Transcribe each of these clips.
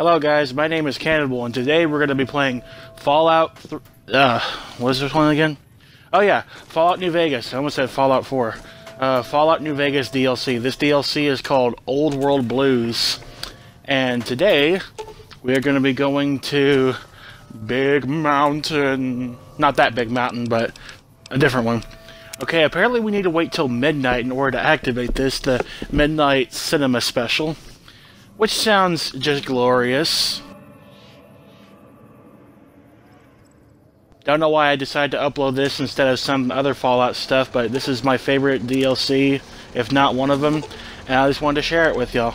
Hello guys, my name is Cannibal, and today we're going to be playing Fallout what is this one again? Oh yeah, Fallout New Vegas. I almost said Fallout 4. Fallout New Vegas DLC. This DLC is called Old World Blues. And today, we are going to be going to Big Mountain. Not that big mountain, but a different one. Okay, apparently we need to wait till midnight in order to activate this, the Midnight Cinema Special. Which sounds just glorious. Don't know why I decided to upload this instead of some other Fallout stuff, but this is my favorite DLC, if not one of them, and I just wanted to share it with y'all.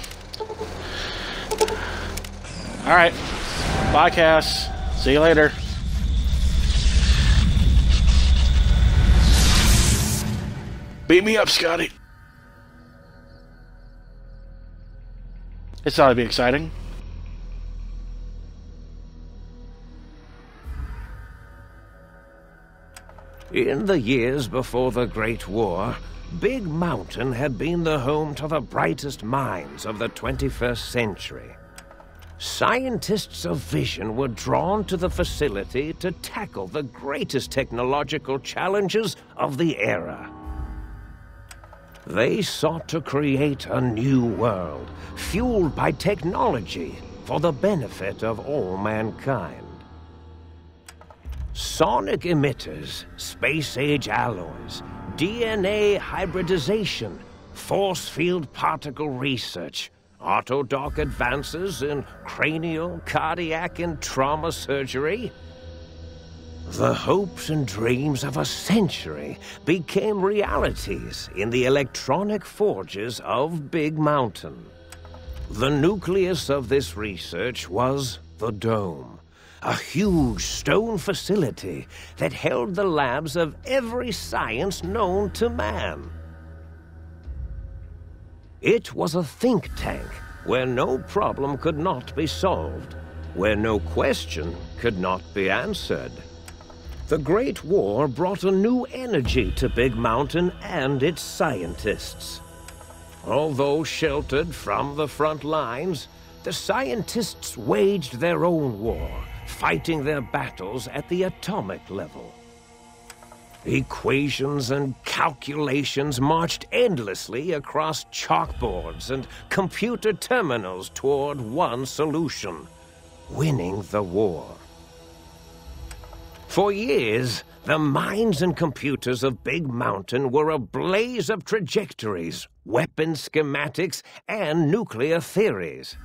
Alright, bye Cass. See you later. Beat me up, Scotty. This ought to be exciting. In the years before the Great War, Big Mountain had been the home to the brightest minds of the 21st century. Scientists of vision were drawn to the facility to tackle the greatest technological challenges of the era. They sought to create a new world, fueled by technology for the benefit of all mankind. Sonic emitters, space-age alloys, DNA hybridization, force field particle research, autodoc advances in cranial, cardiac, and trauma surgery. The hopes and dreams of a century became realities in the electronic forges of Big Mountain. The nucleus of this research was the Dome, a huge stone facility that held the labs of every science known to man. It was a think tank where no problem could not be solved, where no question could not be answered. The Great War brought a new energy to Big Mountain and its scientists. Although sheltered from the front lines, the scientists waged their own war, fighting their battles at the atomic level. Equations and calculations marched endlessly across chalkboards and computer terminals toward one solution: winning the war. For years, the minds and computers of Big Mountain were a blaze of trajectories, weapon schematics, and nuclear theories.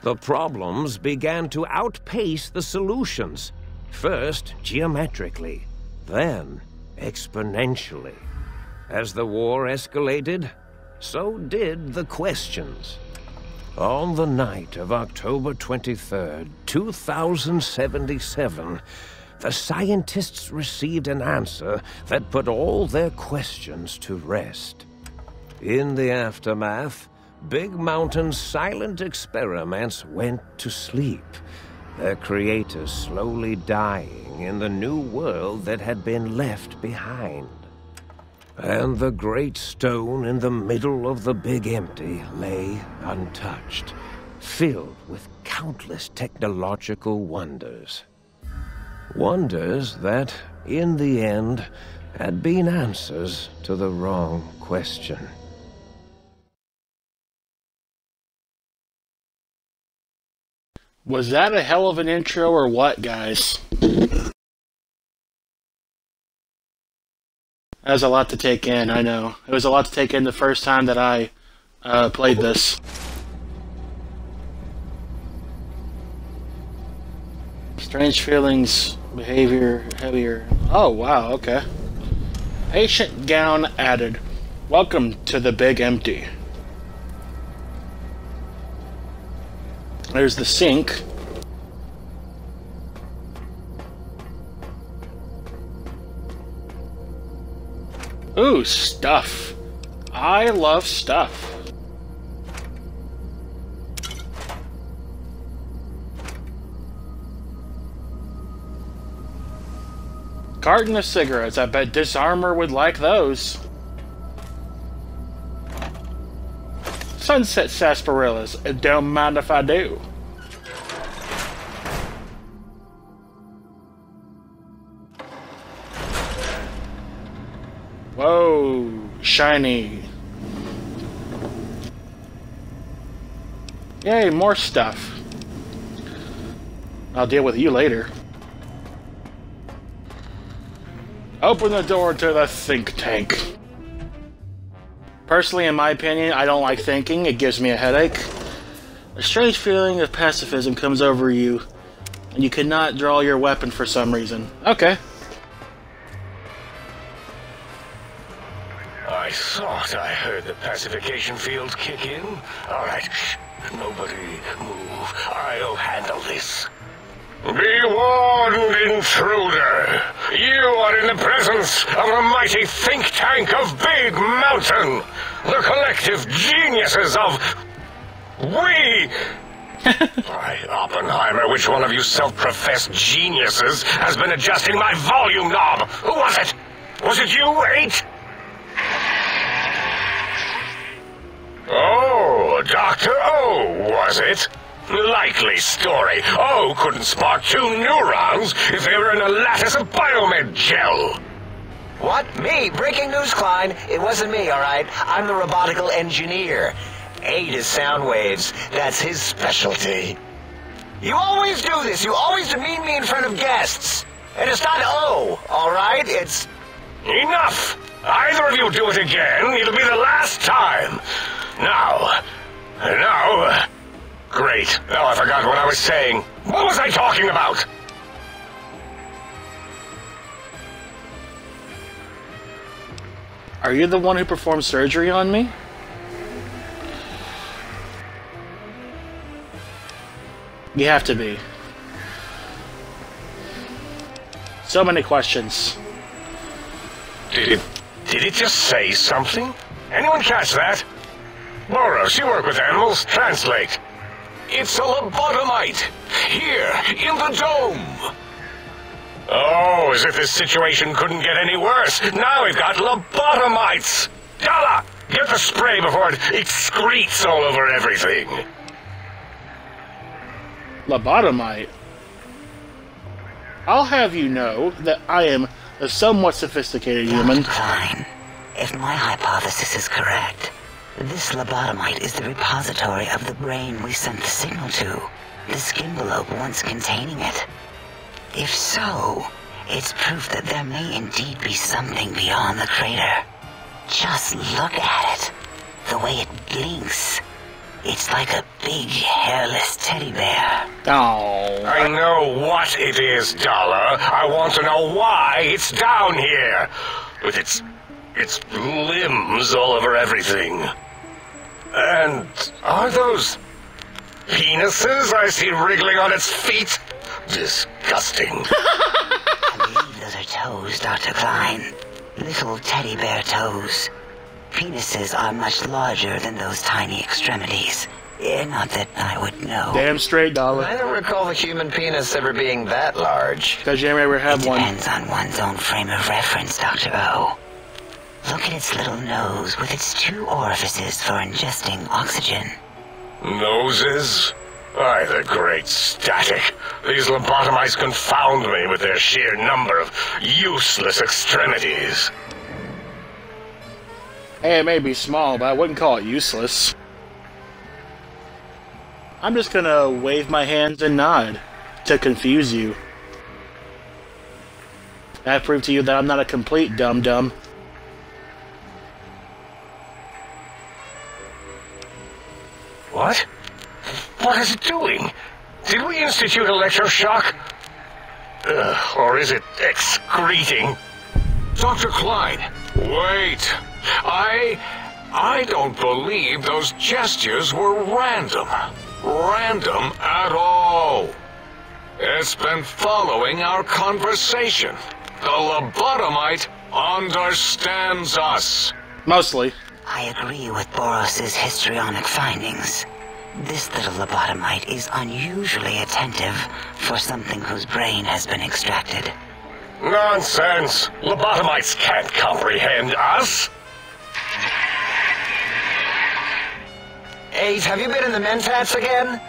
The problems began to outpace the solutions, first geometrically, then exponentially. As the war escalated, so did the questions. On the night of October 23rd, 2077, the scientists received an answer that put all their questions to rest. In the aftermath, Big Mountain's silent experiments went to sleep, their creators slowly dying in the new world that had been left behind. And the great stone in the middle of the Big Empty lay untouched, filled with countless technological wonders. Wonders that, in the end, had been answers to the wrong question. Was that a hell of an intro or what, guys? That was a lot to take in, I know. It was a lot to take in the first time that I played this. Strange feelings, behavior, heavier. Oh, wow, okay. Patient gown added. Welcome to the Big Empty. There's the sink. Ooh, stuff. I love stuff. Carton of cigarettes. I bet Disarmor would like those. Sunset sarsaparillas. Don't mind if I do. Whoa, shiny. Yay, more stuff. I'll deal with you later. Open the door to the think tank. Personally, in my opinion, I don't like thinking. It gives me a headache. A strange feeling of pacifism comes over you, and you cannot draw your weapon for some reason. Okay. I thought I heard the pacification field kick in. All right, nobody move. I'll handle this. Be warned, intruder. You are in the presence of the mighty think tank of Big Mountain. The collective geniuses of... We... Why, Oppenheimer, which one of you self-professed geniuses has been adjusting my volume knob? Who was it? Was it you, 8? Oh, Dr. O, was it? Likely story. O couldn't spark 2 neurons if they were in a lattice of biomed gel. What? Me? Breaking news, Klein. It wasn't me, all right? I'm the robotical engineer. 8 is sound waves. That's his specialty. You always do this. You always demean me in front of guests. And it's not O, all right? It's... Enough! Either of you do it again, it'll be the last time. Now... Great. Now I forgot what I was saying. What was I talking about? Are you the one who performed surgery on me? You have to be. So many questions. Did it just say something? Anyone catch that? Boros, you work with animals. Translate. It's a lobotomite. Here, in the dome. Oh, as if this situation couldn't get any worse. Now we've got lobotomites. Dala, get the spray before it excretes all over everything. Lobotomite? I'll have you know that I am a somewhat sophisticated human. Klein, if my hypothesis is correct, this lobotomite is the repository of the brain we sent the signal to, the skimbelope once containing it. If so, it's proof that there may indeed be something beyond the crater. Just look at it. The way it blinks. It's like a big, hairless teddy bear. Oh. I know what it is, Dala. I want to know why it's down here. With its limbs all over everything. And are those penises I see wriggling on its feet? Disgusting. I believe those are toes, Dr. Klein. Little teddy bear toes. Penises are much larger than those tiny extremities. Not that I would know. Damn straight, Dollar. I don't recall the human penis ever being that large. Because you never have It one. depends on one's own frame of reference, Dr. O. Look at its little nose with its 2 orifices for ingesting oxygen. Noses? Aye, the great static. These lobotomites confound me with their sheer number of useless extremities. Hey, it may be small, but I wouldn't call it useless. I'm just gonna wave my hands and nod to confuse you. I prove to you that I'm not a complete dum-dum. What? What is it doing? Did we institute electroshock? Or is it excreting? Dr. Klein, wait. I don't believe those gestures were random. Random at all. It's been following our conversation. The lobotomite understands us. Mostly. I agree with Boros' histrionic findings. This little lobotomite is unusually attentive for something whose brain has been extracted. Nonsense! Lobotomites can't comprehend us! 8, have you been in the mentats again?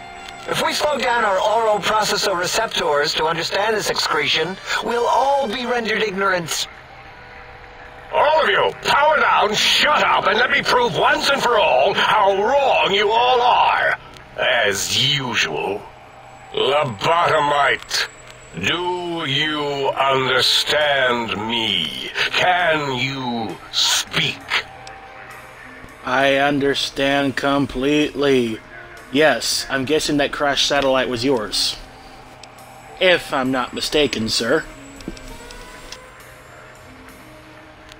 If we slow down our oral processoreceptors to understand this excretion, we'll all be rendered ignorant. All of you, power down, shut up, and let me prove once and for all how wrong you all are. As usual. Lobotomite, do you understand me? Can you speak? I understand completely. Yes, I'm guessing that crashed satellite was yours. If I'm not mistaken, sir.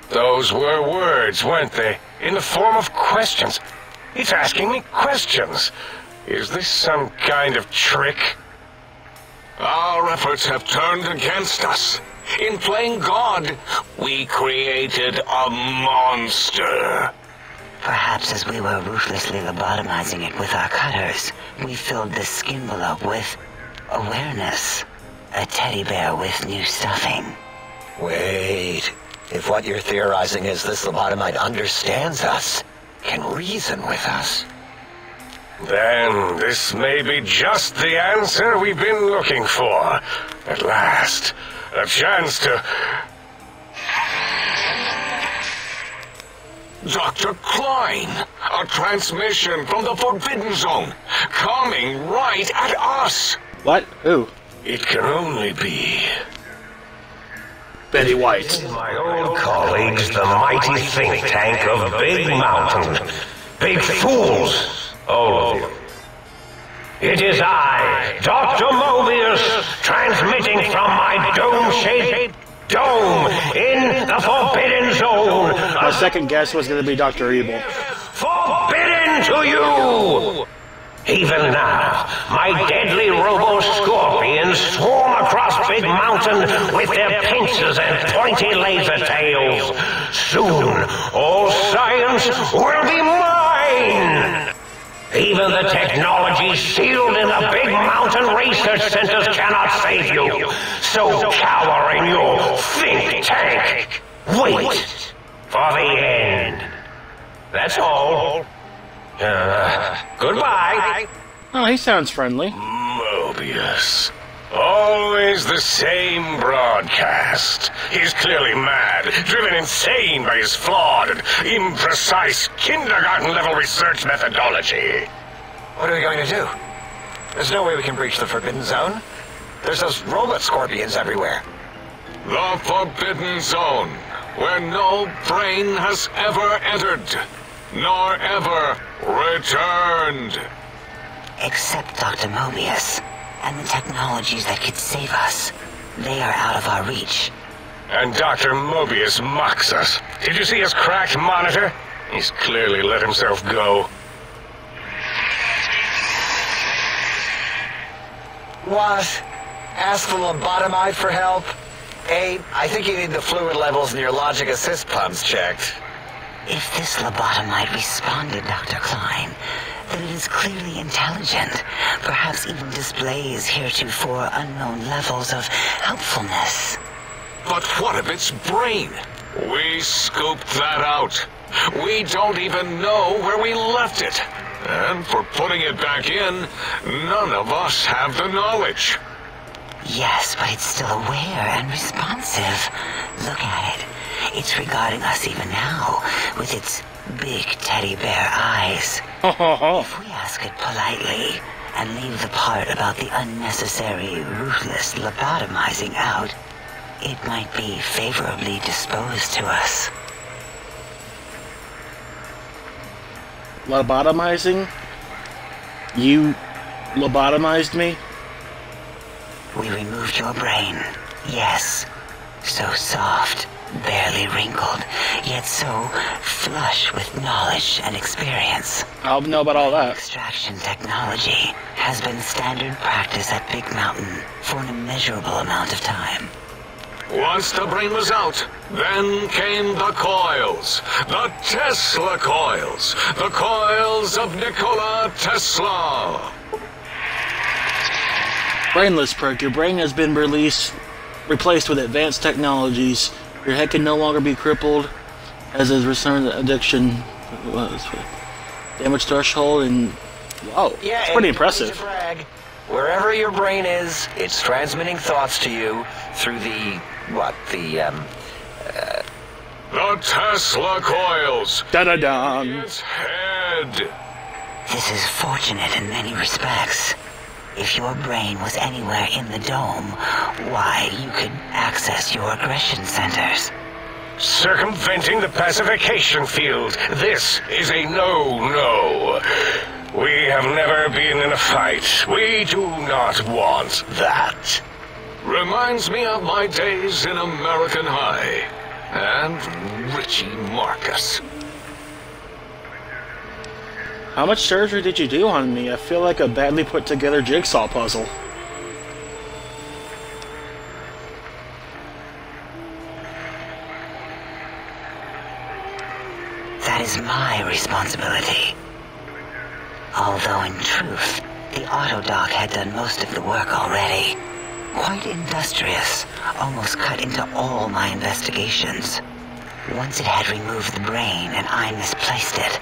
Those were words, weren't they? In the form of questions. It's asking me questions. Is this some kind of trick? Our efforts have turned against us. In playing God, we created a monster. Perhaps as we were ruthlessly lobotomizing it with our cutters, we filled the skin envelope with awareness. A teddy bear with new stuffing. Wait. If what you're theorizing is this lobotomite understands us, can reason with us, then this may be just the answer we've been looking for. At last, a chance to... Dr. Klein, a transmission from the Forbidden Zone, coming right at us. What? Who? It can only be... Betty White. My old colleagues, the mighty think tank of Big Mountain. Big fools, all of you. It is I, Dr. Mobius, transmitting from my dome-shaped dome in the Forbidden Zone. My second guess was going to be Dr. Evil. Forbidden to you! Even now, my deadly robo-scorpions swarm across Big Mountain with their pincers and pointy laser tails. Soon, all science will be mine! Even the technology sealed in the Big Mountain research centers cannot save you. So cower in your think tank. Wait for the end. That's all. Goodbye. Oh, he sounds friendly. Mobius. Always the same broadcast. He's clearly mad, driven insane by his flawed and imprecise kindergarten-level research methodology. what are we going to do? There's no way we can breach the Forbidden Zone. There's those robot scorpions everywhere. The Forbidden Zone, where no brain has ever entered, nor ever returned. Except Dr. Mobius and the technologies that could save us. They are out of our reach. And Dr. Mobius mocks us. Did you see his cracked monitor? He's clearly let himself go. What? Ask the lobotomite for help? Hey, I think you need the fluid levels in your logic assist pumps checked. If this lobotomite responded, Dr. Klein, then it is clearly intelligent, perhaps even displays heretofore unknown levels of helpfulness. But what of its brain? We scooped that out. We don't even know where we left it. And for putting it back in, none of us have the knowledge. Yes, but it's still aware and responsive. Look at it. It's regarding us even now, with its big teddy bear eyes. If we ask it politely, and leave the part about the unnecessary, ruthless lobotomizing out, it might be favorably disposed to us. Lobotomizing? You lobotomized me? We removed your brain, yes. So soft, barely wrinkled, yet so flush with knowledge and experience. I don't know about all that. Extraction technology has been standard practice at Big Mountain for an immeasurable amount of time. Once the brain was out, then came the coils. The Tesla coils. The coils of Nikola Tesla. Brainless perk. Your brain has been replaced with advanced technologies. Your head can no longer be crippled, as is returned addiction. Damage threshold and wow, Yeah, it's pretty and impressive. to brag, wherever your brain is, it's transmitting thoughts to you through the The Tesla coils. Da-da-da. Its head. This is fortunate in many respects. If your brain was anywhere in the dome, why, you could access your aggression centers. Circumventing the pacification field. This is a no-no. We have never been in a fight. We do not want that. Reminds me of my days in American High. And Richie Marcus. How much surgery did you do on me? I feel like a badly put together jigsaw puzzle. That is my responsibility. Although in truth, the Autodoc had done most of the work already. Quite industrious, almost cut into all my investigations. Once it had removed the brain and I misplaced it,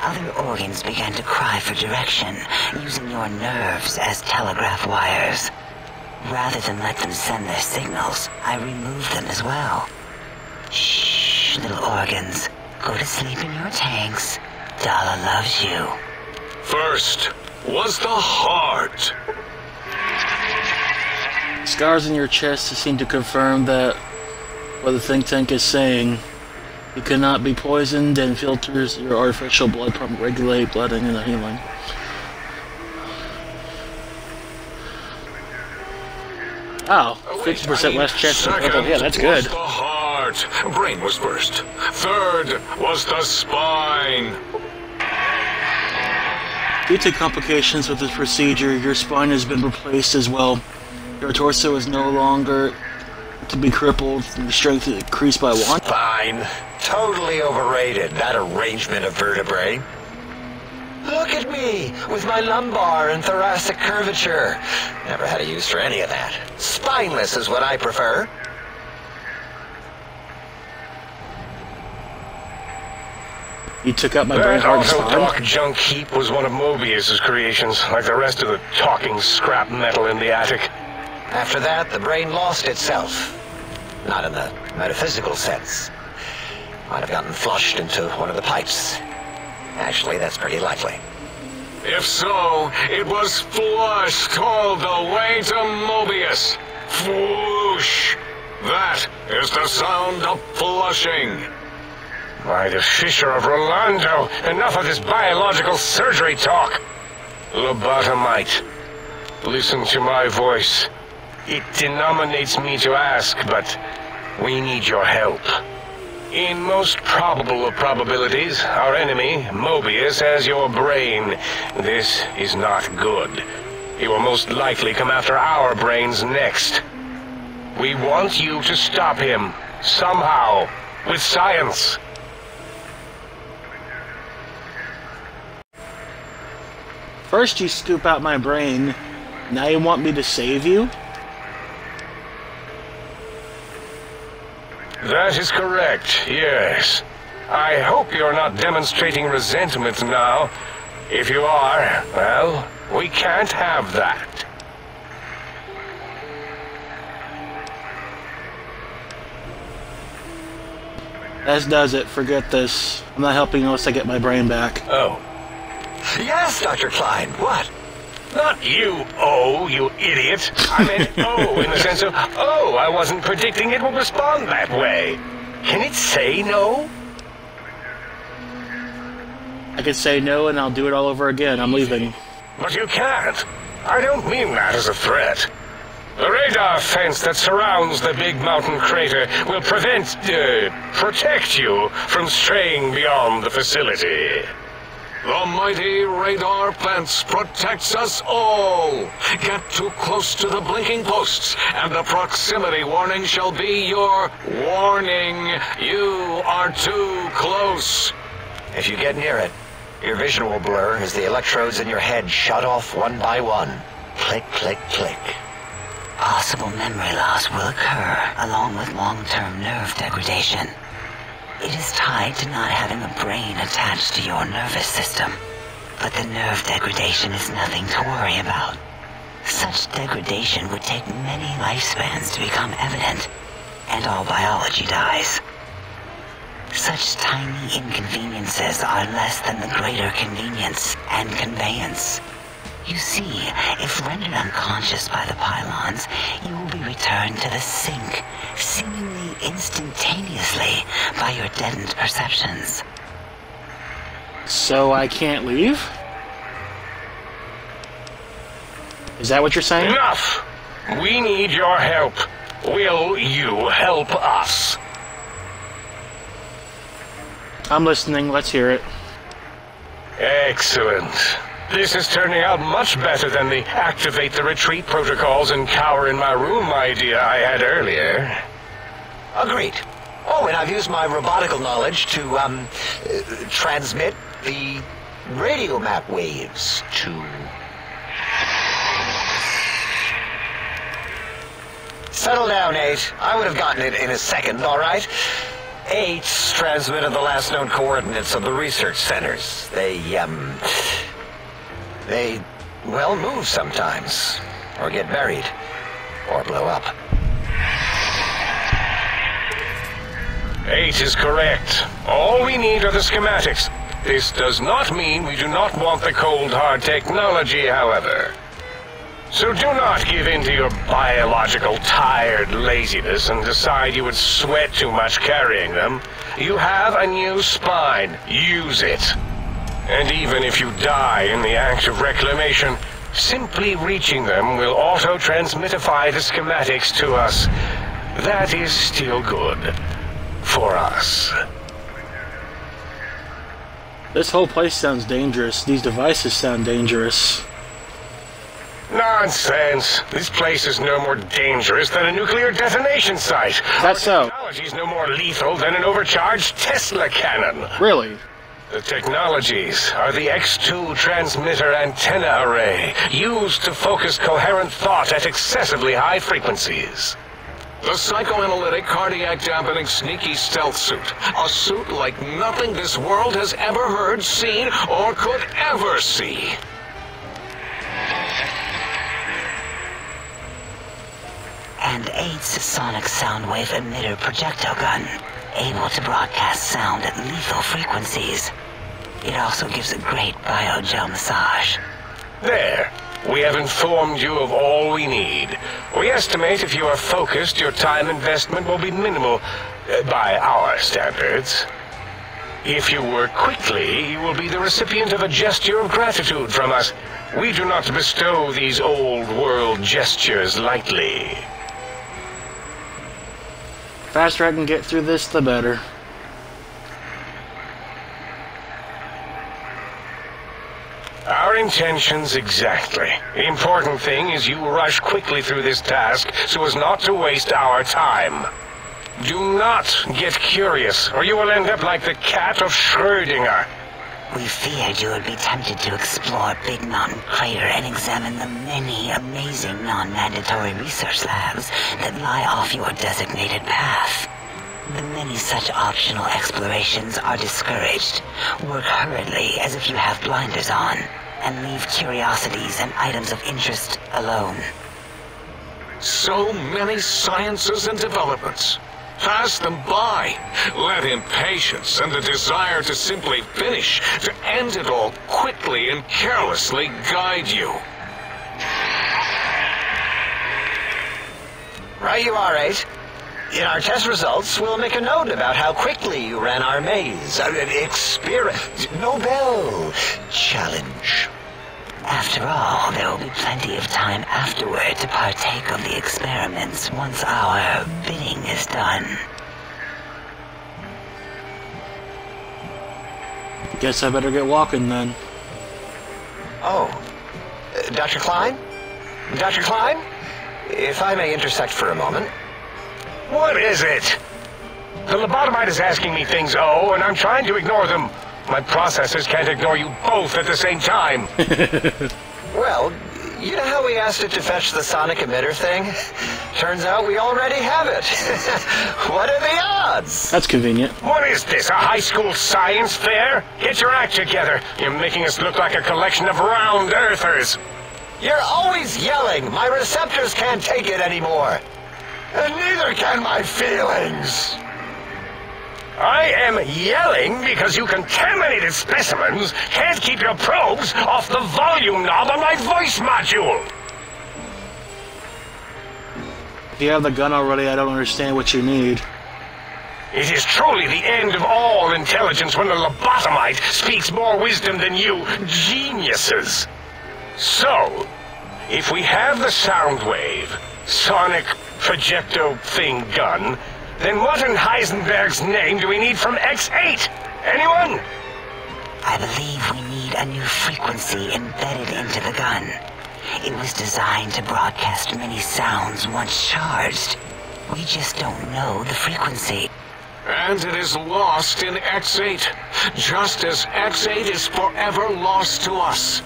other organs began to cry for direction, using your nerves as telegraph wires. Rather than let them send their signals, I removed them as well. Shh, little organs. Go to sleep in your tanks. Dala loves you. First was the heart. Scars in your chest seem to confirm that what the think tank is saying. You cannot be poisoned, and filters your artificial blood pump regulate blooding and healing. Wow, 50% less chance of purple. Yeah, that's good. The heart. Brain was first. Third was the spine. Due to complications with this procedure, your spine has been replaced as well. Your torso is no longer to be crippled, and your strength is increased by 1. Fine. Totally overrated, that arrangement of vertebrae. Look at me, with my lumbar and thoracic curvature. Never had a use for any of that. Spineless is what I prefer. You took out my brain, heart, and spine. Autodoc junk heap was one of Mobius's creations, like the rest of the talking scrap metal in the attic. After that, the brain lost itself. Not in the metaphysical sense. Might have gotten flushed into one of the pipes. Actually, that's pretty likely. If so, it was flushed all the way to Mobius. Flush. That is the sound of flushing. By the Fisher of Rolando, enough of this biological surgery talk. Lobotomite, listen to my voice. It denominates me to ask, but we need your help. In most probable of probabilities, our enemy, Mobius, has your brain. This is not good. He will most likely come after our brains next. We want you to stop him, somehow, with science. First you scoop out my brain, now you want me to save you? That is correct, yes. I hope you're not demonstrating resentment now. If you are, well, we can't have that. That does it. Forget this. I'm not helping unless I get my brain back. Oh. Yes, Dr. Klein, what? Not you, oh, you idiot. I meant oh in the sense of, oh, I wasn't predicting it would respond that way. Can it say no? I could say no and I'll do it all over again. I'm leaving. But you can't. I don't mean that as a threat. The radar fence that surrounds the big mountain crater will protect you from straying beyond the facility. The mighty radar fence protects us all. Get too close to the blinking posts, and the proximity warning shall be your warning. You are too close. If you get near it, your vision will blur as the electrodes in your head shut off one by one. Click, click, click. Possible memory loss will occur, along with long-term nerve degradation. It is tied to not having a brain attached to your nervous system. But the nerve degradation is nothing to worry about. Such degradation would take many lifespans to become evident, and all biology dies. Such tiny inconveniences are less than the greater convenience and conveyance. You see, if rendered unconscious by the pylons, you will be returned to the sink, seemingly instantaneously by your deadened perceptions. So I can't leave? Is that what you're saying? Enough! We need your help. Will you help us? I'm listening. Let's hear it. Excellent. This is turning out much better than the activate the retreat protocols and cower in my room idea I had earlier. Agreed. Oh, and I've used my robotical knowledge to, transmit the radio map waves to... Settle down, 8. I would have gotten it in a second, all right? 8's transmitted the last known coordinates of the research centers. They, well, move sometimes. Or get buried. Or blow up. 8 is correct. All we need are the schematics. This does not mean we do not want the cold hard technology, however. So do not give in to your biological tired laziness and decide you would sweat too much carrying them. You have a new spine. Use it. And even if you die in the act of reclamation, simply reaching them will auto-transmitify the schematics to us. That is still good. For us. This whole place sounds dangerous. These devices sound dangerous. Nonsense. This place is no more dangerous than a nuclear detonation site. That's so. Technology is no more lethal than an overcharged Tesla cannon. Really? The technologies are the X2 transmitter antenna array, used to focus coherent thought at excessively high frequencies. The psychoanalytic, cardiac dampening, sneaky stealth suit. A suit like nothing this world has ever heard, seen, or could ever see. And 8's sonic soundwave emitter projectile gun, able to broadcast sound at lethal frequencies. It also gives a great biogel massage. There. We have informed you of all we need. We estimate if you are focused, your time investment will be minimal, by our standards. If you work quickly, you will be the recipient of a gesture of gratitude from us. We do not bestow these old-world gestures lightly. Faster I can get through this, the better. Our intentions exactly. The important thing is you rush quickly through this task so as not to waste our time. Do not get curious, or you will end up like the cat of Schrödinger. We feared you would be tempted to explore Big Mountain Crater and examine the many amazing non-mandatory research labs that lie off your designated path. The many such optional explorations are discouraged. Work hurriedly as if you have blinders on, and leave curiosities and items of interest alone. So many sciences and developments. Pass them by. Let impatience and the desire to simply finish, to end it all quickly and carelessly guide you. Right you are, 8. In our test results, we'll make a note about how quickly you ran our maze. Nobel challenge. After all, there will be plenty of time afterward to partake of the experiments once our bidding is done. Guess I better get walking then. Oh, Dr. Klein? Dr. Klein? If I may intersect for a moment. What is it? The lobotomite is asking me things, and I'm trying to ignore them. My processors can't ignore you both at the same time. Well, you know how we asked it to fetch the sonic emitter thing? Turns out we already have it. What are the odds? That's convenient. What is this, a high school science fair? Get your act together. You're making us look like a collection of round earthers. You're always yelling. My receptors can't take it anymore. And neither can my feelings. I am yelling because you contaminated specimens can't keep your probes off the volume knob on my voice module. If you have the gun already, I don't understand what you need. It is truly the end of all intelligence when the lobotomite speaks more wisdom than you geniuses. So, if we have the Soundwave, sonic projecto thing gun, then what in Heisenberg's name do we need from X8? Anyone? I believe we need a new frequency embedded into the gun. It was designed to broadcast many sounds once charged. We just don't know the frequency. And it is lost in X8, just as X8 is forever lost to us.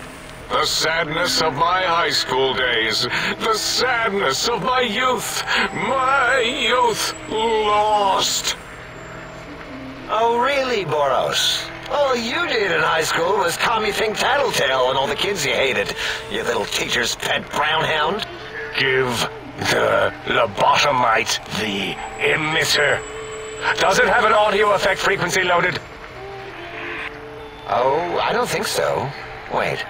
The sadness of my high school days, the sadness of my youth lost. Oh, really, Boros? All you did in high school was call me Think Tattletale and all the kids you hated, you little teacher's pet brown hound. Give the lobotomite the emitter. Does it have an audio effect frequency loaded? Oh, I don't think so. Wait.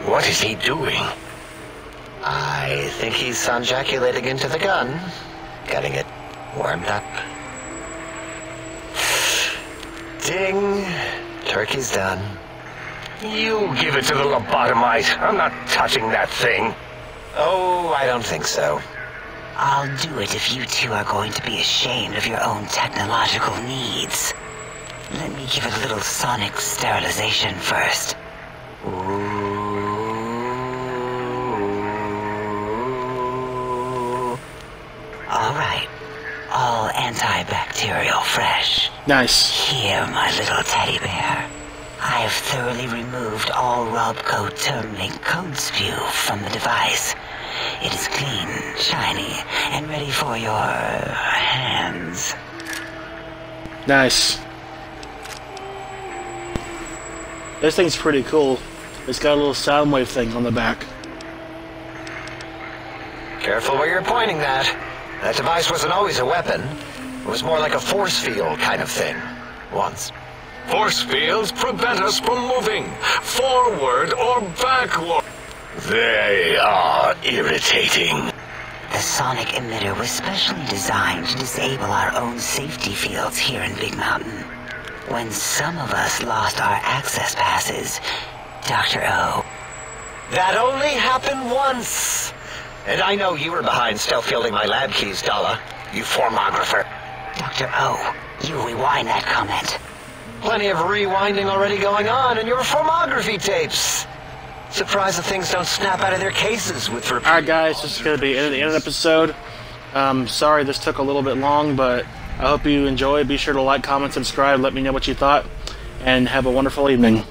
What is he doing? I think he's sonjaculating into the gun. Getting it warmed up. Ding. Turkey's done. You give it to the lobotomite. I'm not touching that thing. Oh, I don't think so. I'll do it if you two are going to be ashamed of your own technological needs. Let me give it a little sonic sterilization first. Alright. All antibacterial fresh. Nice. Here, my little teddy bear. I have thoroughly removed all Robco Termlink code spew from the device. It is clean, shiny, and ready for your hands. Nice. This thing's pretty cool. It's got a little sound wave thing on the back. Careful where you're pointing that. That device wasn't always a weapon. It was more like a force field kind of thing. Once. Force fields prevent us from moving forward or backward. They are irritating. The sonic emitter was specially designed to disable our own safety fields here in Big Mountain. When some of us lost our access passes, Dr. O. That only happened once. And I know you were behind stealth fielding my lab keys, Dala. You formographer. Dr. O, you rewind that comment. Plenty of rewinding already going on in your formography tapes. Surprised the things don't snap out of their cases with repeat. Alright guys, this is going to be the end of the episode. Sorry this took a little bit long, but I hope you enjoyed. Be sure to like, comment, subscribe, let me know what you thought, and have a wonderful evening.